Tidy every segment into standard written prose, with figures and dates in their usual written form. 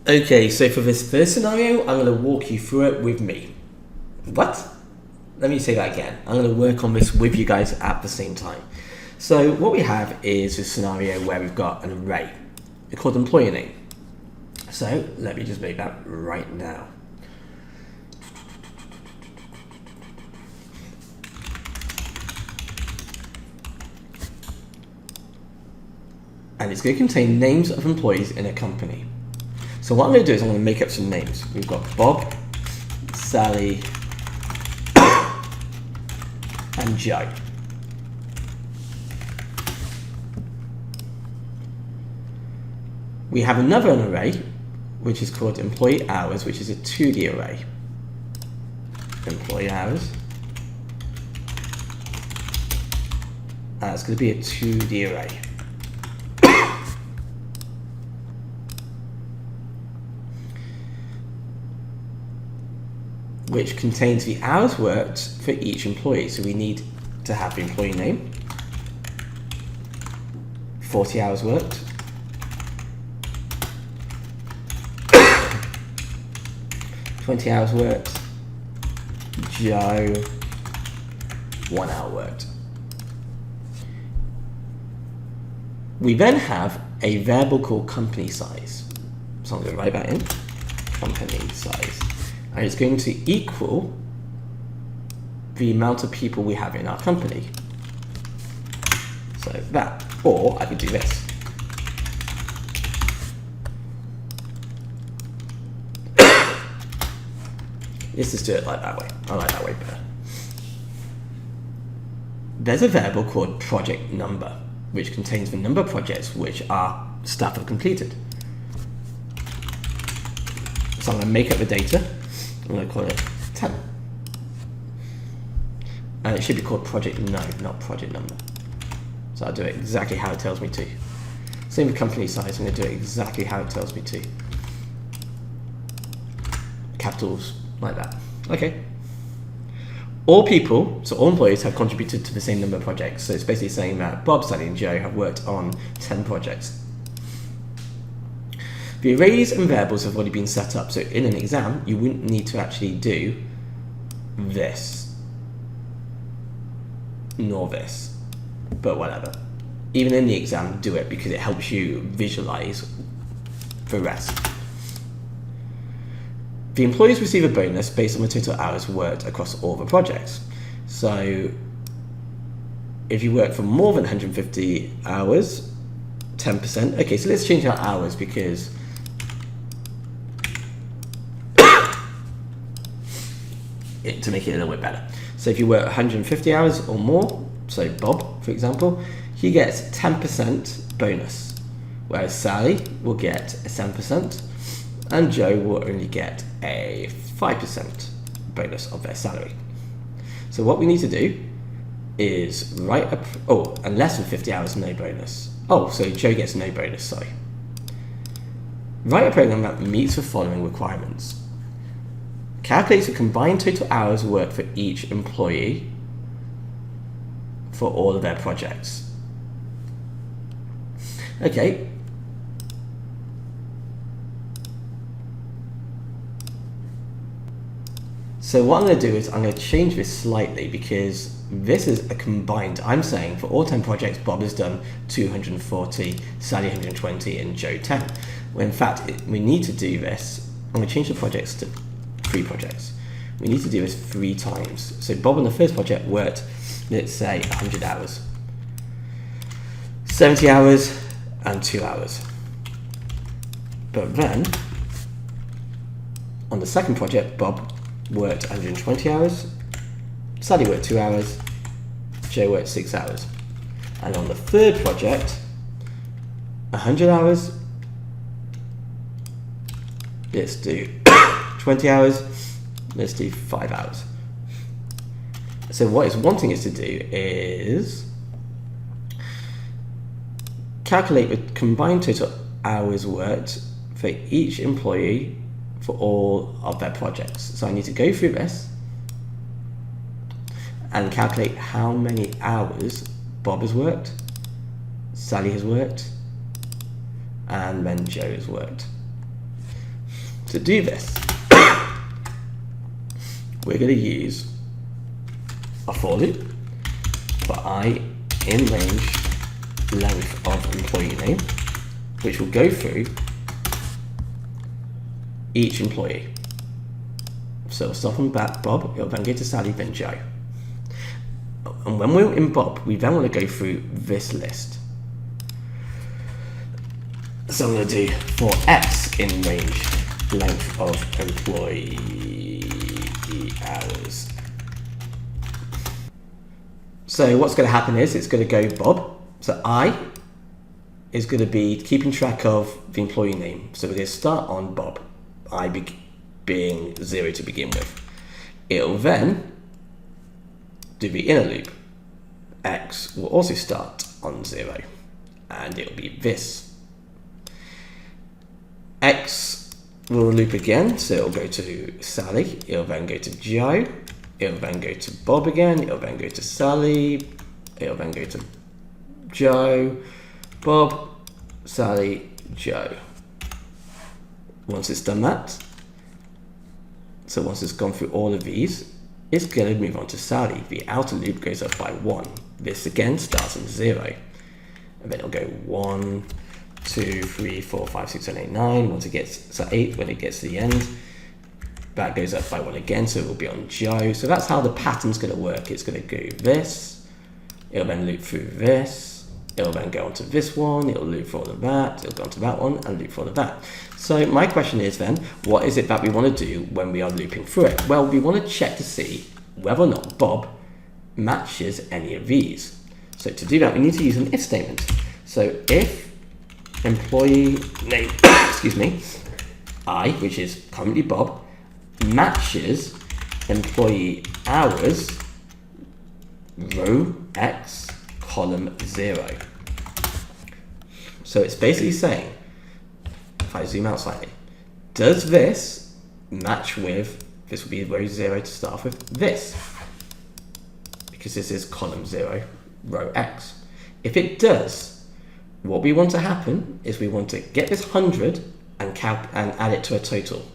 Okay, so for this first scenario, I'm going to walk you through it with me. What? Let me say that again. I'm going to work on this with you guys at the same time. So what we have is a scenario where we've got an array. It's called employer name. So let me just make that right now. And it's going to contain names of employees in a company. So what I'm going to do is I'm going to make up some names. We've got Bob, Sally, and Joe. We have another array, which is called employee hours, which is a 2D array. Employee hours. And it's going to be a 2D array. Which contains the hours worked for each employee. So we need to have the employee name, 40 hours worked, 20 hours worked, Joe, 1 hour worked. We then have a variable called company size. So I'm going to write that in, company size. And it's going to equal the amount of people we have in our company. So that, or I could do this. Let's just do it like that way. I like that way better. There's a variable called project number, which contains the number of projects which our staff have completed. So I'm going to make up the data. I'm going to call it 10. And it should be called project node, not project number. So I'll do it exactly how it tells me to. Same with company size, I'm going to do it exactly how it tells me to. Capitals, like that. Okay. All people, so all employees have contributed to the same number of projects. So it's basically saying that Bob, Sally and Joe have worked on 10 projects. The arrays and variables have already been set up, so in an exam, you wouldn't need to actually do this, nor this, but whatever. Even in the exam, do it because it helps you visualize the rest. The employees receive a bonus based on the total hours worked across all the projects. So if you work for more than 150 hours, 10%. Okay, so let's change our hours because to make it a little bit better. So if you work 150 hours or more, so Bob, for example, he gets 10% bonus, whereas Sally will get a 7%, and Joe will only get a 5% bonus of their salary. So what we need to do is write a, and less than 50 hours, no bonus. Oh, so Joe gets no bonus, sorry. Write a program that meets the following requirements. Calculates the combined total hours worked for each employee for all of their projects. Okay. So what I'm going to do is I'm going to change this slightly because this is a combined. I'm saying for all 10 projects, Bob has done 240, Sally 120, and Joe 10. Well, in fact, we need to do this. I'm going to change the projects to 3 projects. We need to do this 3 times. So Bob on the first project worked, let's say, 100 hours, 70 hours, and 2 hours. But then, on the second project, Bob worked 120 hours, Sally worked 2 hours, Joe worked 6 hours. And on the third project, 100 hours, let's do 20 hours, let's do 5 hours. So what it's wanting us to do is calculate the combined total hours worked for each employee for all of their projects. So I need to go through this and calculate how many hours Bob has worked, Sally has worked, and then Joe has worked. To do this, we're going to use a for loop for I in range length of employee name, which will go through each employee. So we'll start from Bob, it'll then go to Sally, then Joe. And when we're in Bob, we then want to go through this list. So I'm going to do for X in range length of employee hours. So what's going to happen is it's going to go Bob. So I is going to be keeping track of the employee name. So we're going to start on Bob, I being 0 to begin with. It'll then do the inner loop. X will also start on 0, and it'll be this. X will loop again, so it'll go to Sally, it'll then go to Joe, it'll then go to Bob again, it'll then go to Sally, it'll then go to Joe, Bob, Sally, Joe. Once it's done that, so once it's gone through all of these, it's going to move on to Sally. The outer loop goes up by 1. This again starts on 0. And then it'll go 1, 2, 3, 4, 5, 6, 7, 8, 9. Once it gets to 8, when it gets to the end, that goes up by 1 again, so it will be on Joe. So that's how the pattern's going to work. It's going to go this, it'll then loop through this, it'll then go onto this one, it'll loop for all of that, it'll go onto that one, and loop for all of that. So my question is then, what is it that we want to do when we are looping through it? Well, we want to check to see whether or not Bob matches any of these. So to do that, we need to use an if statement. So if employee name, excuse me, I, which is currently Bob, matches employee hours, row X, column 0. So it's basically saying, if I zoom out slightly, does this match with, this will be row 0 to start off with, this? Because this is column 0, row X. If it does, what we want to happen is we want to get this 100 and add it to a total.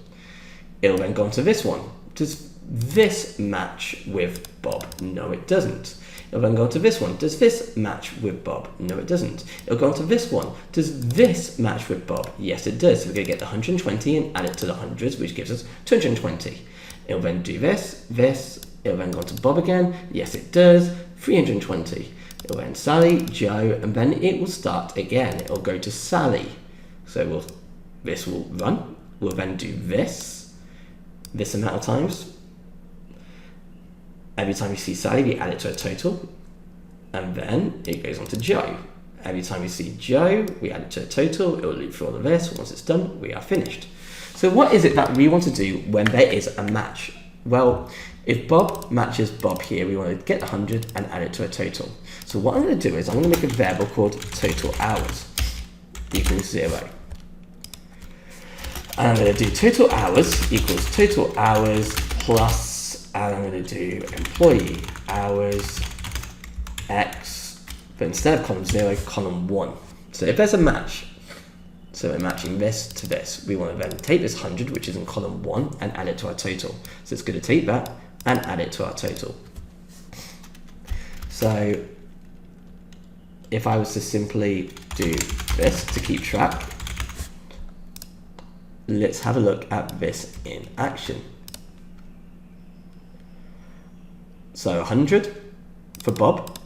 It'll then go on to this one. Does this match with Bob? No, it doesn't. It'll then go on to this one. Does this match with Bob? No, it doesn't. It'll go on to this one. Does this match with Bob? Yes, it does. So we're going to get the 120 and add it to the hundreds, which gives us 220. It'll then do this, this. It'll then go on to Bob again. Yes, it does. 320. It'll then Sally, Joe, and then it will start again. It'll go to Sally. So this will run. We'll then do this amount of times. Every time you see Sally, we add it to a total, and then it goes on to Joe. Every time we see Joe, we add it to a total, it will loop through all of this. Once it's done, we are finished. So what is it that we want to do when there is a match? Well, if Bob matches Bob here, we want to get the 100 and add it to a total. So what I'm going to do is I'm going to make a variable called total hours equals 0. And I'm going to do total hours equals total hours plus, and I'm going to do employee hours X, but instead of column 0, column 1. So if there's a match, so we're matching this to this, we want to then take this 100, which is in column 1, and add it to our total. So it's going to take that and add it to our total. So if I was to simply do this to keep track, let's have a look at this in action. So 100 for Bob,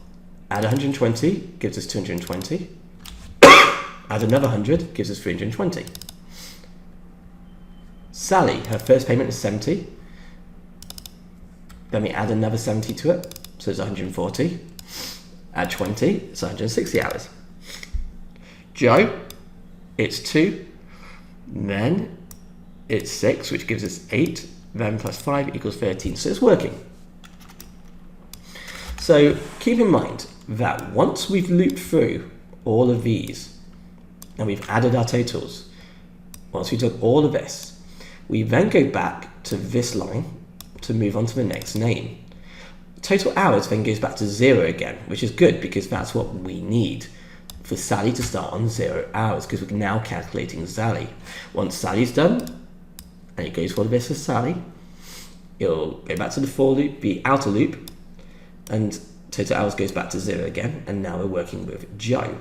add 120 gives us 220, add another 100 gives us 320. Sally, her first payment is 70, then we add another 70 to it, so it's 140, add 20, it's 160 hours. Joe, it's 2, then it's 6, which gives us 8, then plus 5 equals 13, so it's working. So keep in mind that once we've looped through all of these and we've added our totals, once we took all of this, we then go back to this line to move on to the next name. Total hours then goes back to 0 again, which is good because that's what we need for Sally to start on 0 hours, because we're now calculating Sally. Once Sally's done, and it goes for this for Sally, it'll go back to the for loop, the outer loop, and total hours goes back to 0 again, and now we're working with Joe.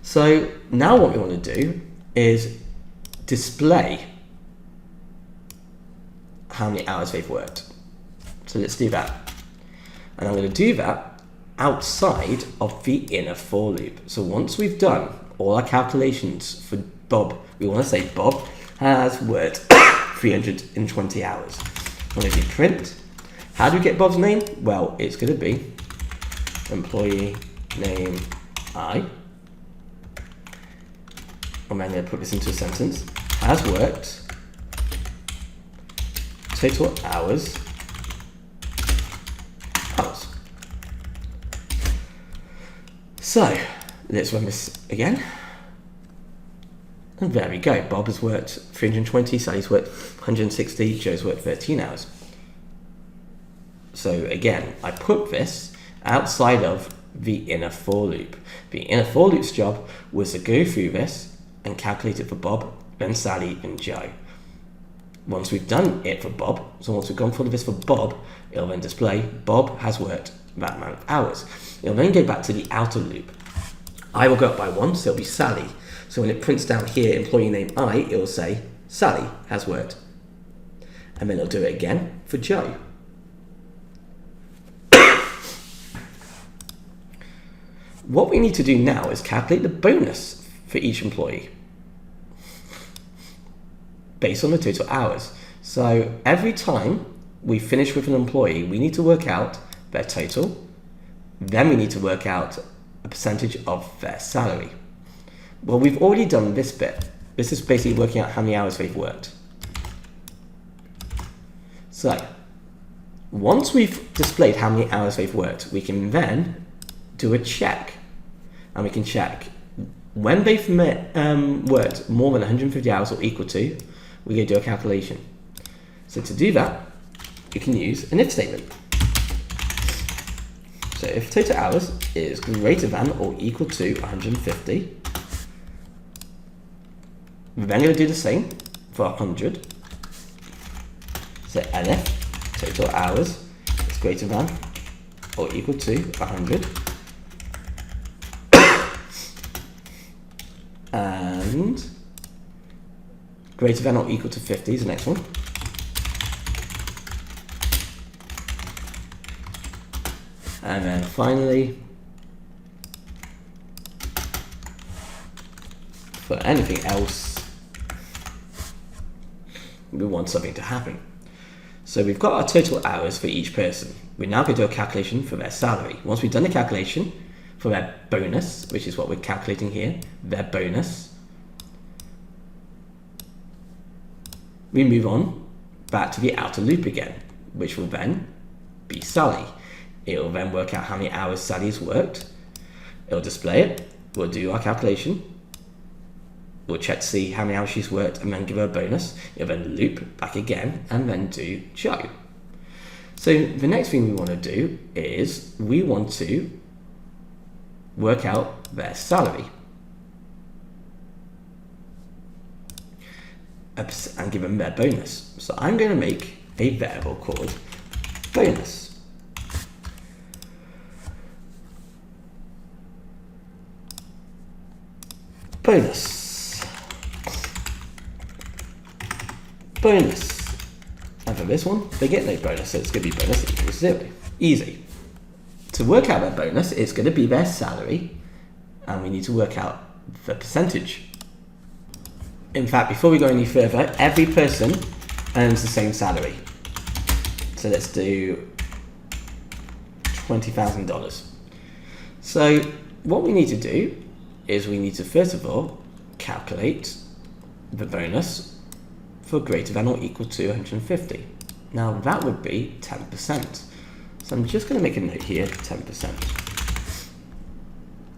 So now what we want to do is display how many hours they've worked. So let's do that. And I'm going to do that outside of the inner for loop. So once we've done all our calculations for Bob, we want to say Bob has worked 320 hours. When we do print, how do we get Bob's name? Well, it's going to be employee name I. And then I'm going to put this into a sentence. Has worked total hours. So let's run this again. And there we go. Bob has worked 320, Sally's worked 160, Joe's worked 13 hours. So again, I put this outside of the inner for loop. The inner for loop's job was to go through this and calculate it for Bob, then Sally, and Joe. Once we've done it for Bob, so once we've gone through this for Bob, it'll then display Bob has worked that amount of hours. It'll then go back to the outer loop. I will go up by 1, so it'll be Sally. So when it prints down here, employee name I, it'll say Sally has worked. And then it'll do it again for Joe. What we need to do now is calculate the bonus for each employee based on the total hours. So every time we finish with an employee, we need to work out their total, then we need to work out a percentage of their salary. Well, we've already done this bit. This is basically working out how many hours they've worked. So once we've displayed how many hours they've worked, we can then do a check. And we can check when they've worked more than 150 hours or equal to, we can do a calculation. So to do that, we can use an if statement. So if total hours is greater than or equal to 150, we're then going to do the same for 100. So if total hours is greater than or equal to 100, and greater than or equal to 50 is the next one. And then finally, for anything else, we want something to happen. So we've got our total hours for each person. We're now going to do a calculation for their salary. Once we've done the calculation for their bonus, which is what we're calculating here, their bonus, we move on back to the outer loop again, which will then be Sally. It'll then work out how many hours Sally's worked. It'll display it. We'll do our calculation. We'll check to see how many hours she's worked and then give her a bonus. It'll then loop back again and then do Joe. So the next thing we want to do is we want to work out their salary and give them their bonus. So I'm going to make a variable called bonus. Bonus. And for this one, they get no bonus, so it's going to be bonus equals 0. Easy. To work out their bonus, it's going to be their salary, and we need to work out the percentage. In fact, before we go any further, every person earns the same salary. So let's do $20,000. So what we need to do is we need to first of all calculate the bonus for greater than or equal to 150. Now that would be 10%. So I'm just going to make a note here, 10%.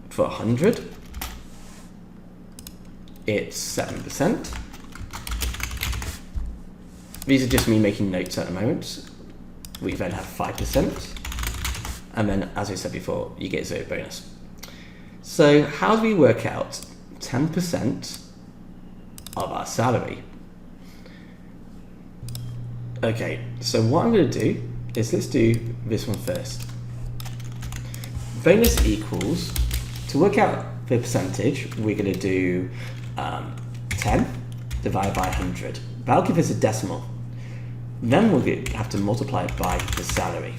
For 100, it's 7%. These are just me making notes at the moment. We then have 5%. And then, as I said before, you get 0 bonus. So how do we work out 10% of our salary. Okay, so what I'm going to do is let's do this one first. Bonus equals, to work out the percentage, we're going to do 10 divided by 100. That'll give us a decimal. Then we'll have to multiply it by the salary.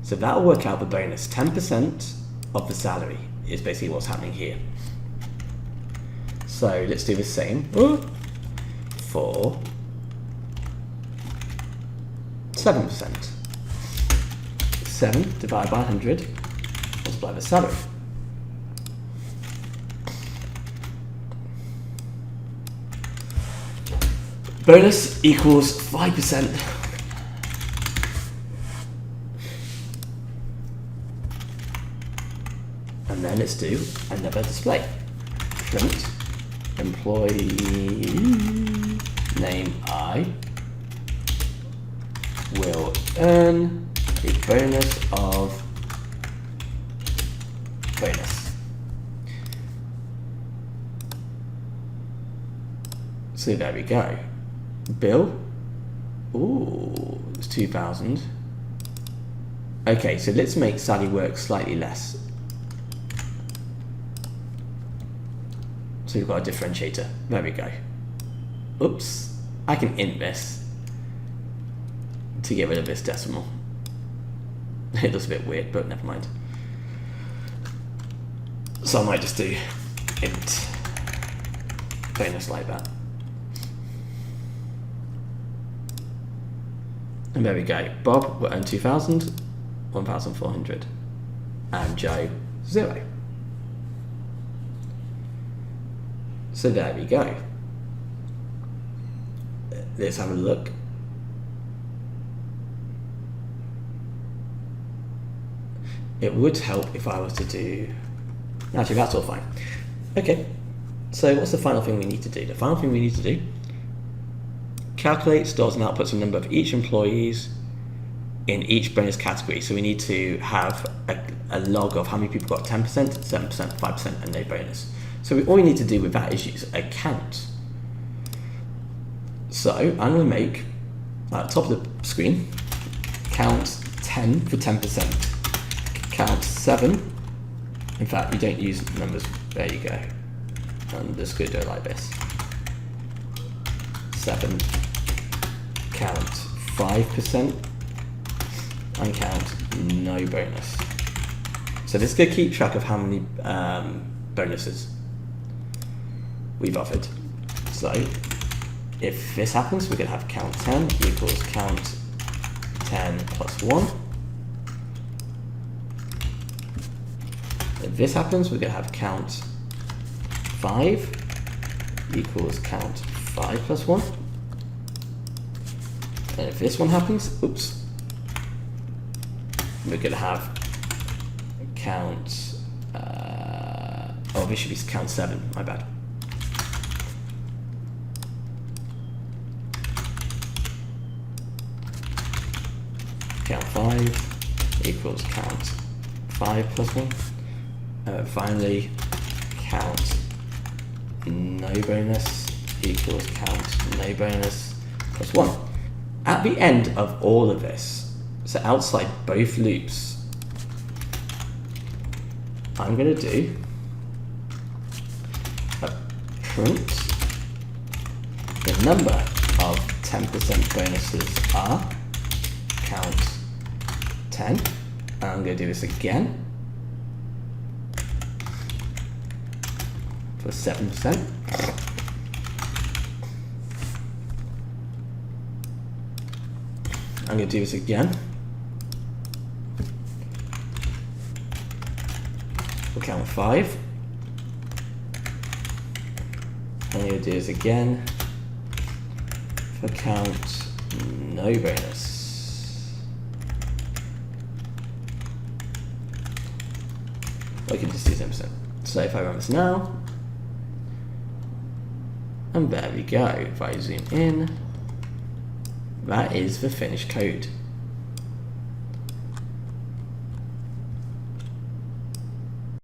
So that'll work out the bonus. 10% of the salary is basically what's happening here. So let's do the same for 7%. 7 divided by 100, multiply the salary. Bonus equals 5%. And then let's do another display. Print employee name I will earn a bonus of bonus. So there we go. Bill, ooh, it's 2,000. Okay, so let's make Sally work slightly less. So we've got a differentiator. There we go. Oops, I can int this to get rid of this decimal. It looks a bit weird, but never mind. So I might just do int bonus like that. And there we go. Bob will earn 2,000, 1,400. And Joe, 0. So there we go. Let's have a look. It would help if I was to do... Actually, that's all fine. Okay, so what's the final thing we need to do? The final thing we need to do: calculate, stores and outputs a number of each employees in each bonus category. So we need to have a log of how many people got 10%, 7%, 5% and no bonus. So all we need to do with that is use a count. So I'm going to make, at the top of the screen, count 10 for 10%. Count 7. In fact, you don't use numbers. There you go. I'm just going to do it like this. 7. Count 5%. And count no bonus. So this is going to keep track of how many bonuses we've offered. So if this happens, we're going to have count 10 equals count 10 plus 1. If this happens, we're going to have count 5 equals count 5 plus 1. And if this one happens, oops, we're going to have count, oh, this should be count 7, my bad. Count 5 equals count 5 plus 1. Finally, count no bonus equals count no bonus plus 1. At the end of all of this, so outside both loops, I'm going to do a print the number of 10% bonuses are count 10. And I'm going to do this again for 7%. I'm going to do this again for count 5. I'm going to do this again for count no bonus. Or you can just do 10%. So if I run this now, and there we go. If I zoom in, that is the finished code.